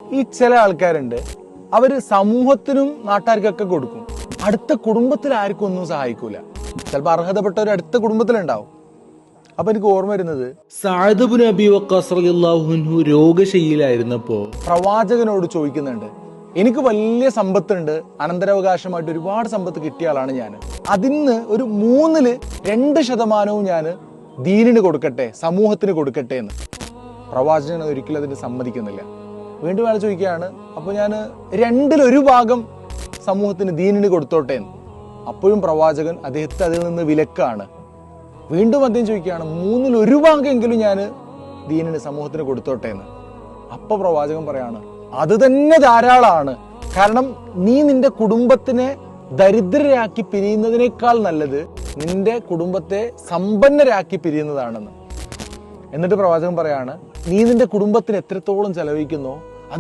ഈ ചില ആൾക്കാരുണ്ട്, അവര് സമൂഹത്തിനും നാട്ടുകാർക്കൊക്കെ കൊടുക്കും, അടുത്ത കുടുംബത്തിൽ ആർക്കും ഒന്നും സഹായിക്കൂല. ചിലപ്പോൾ അർഹതപ്പെട്ട ഒരു അടുത്ത കുടുംബത്തിലുണ്ടാവും. അപ്പൊ എനിക്ക് ഓർമ്മ വരുന്നത്, സഅദ് ഇബ്നു അബീ വഖാസ് റളിയല്ലാഹു അൻഹു രോഗശയ്യയിലായിരുന്നപ്പോ പ്രവാചകനോട് ചോദിക്കുന്നുണ്ട്, എനിക്ക് വലിയ സമ്പത്തുണ്ട്, അനന്തരാവകാശമായിട്ട് ഒരുപാട് സമ്പത്ത് കിട്ടിയ ആളാണ് ഞാൻ, അതിന്ന് ഒരു 2% ഞാൻ ദീനിന് കൊടുക്കട്ടെ, സമൂഹത്തിന് കൊടുക്കട്ടെ എന്ന്. പ്രവാചകൻ ഒരിക്കലും അതിന് സമ്മതിക്കുന്നില്ല. വീണ്ടും അയാൾ ചോദിക്കുകയാണ്, അപ്പോൾ ഞാൻ 1/2 സമൂഹത്തിന് ദീനിന് കൊടുത്തോട്ടെ എന്ന്. അപ്പോഴും പ്രവാചകൻ അദ്ദേഹത്തെ അതിൽ നിന്ന് വിലക്കാണ്. വീണ്ടും അദ്ദേഹം ചോദിക്കുകയാണ്, 1/3 ഞാൻ ദീനിന് സമൂഹത്തിന് കൊടുത്തോട്ടെ എന്ന്. അപ്പൊ പ്രവാചകൻ പറയാണ്, അത് തന്നെ ധാരാളമാണ്. കാരണം നീ നിന്റെ കുടുംബത്തിനെ ദരിദ്രരാക്കി പിരിയുന്നതിനേക്കാൾ നല്ലത് നിന്റെ കുടുംബത്തെ സമ്പന്നരാക്കി പിരിയുന്നതാണെന്ന്. എന്നിട്ട് പ്രവാചകൻ പറയാണ്, നീ നിന്റെ കുടുംബത്തിന് എത്രത്തോളം ചെലവഴിക്കുന്നോ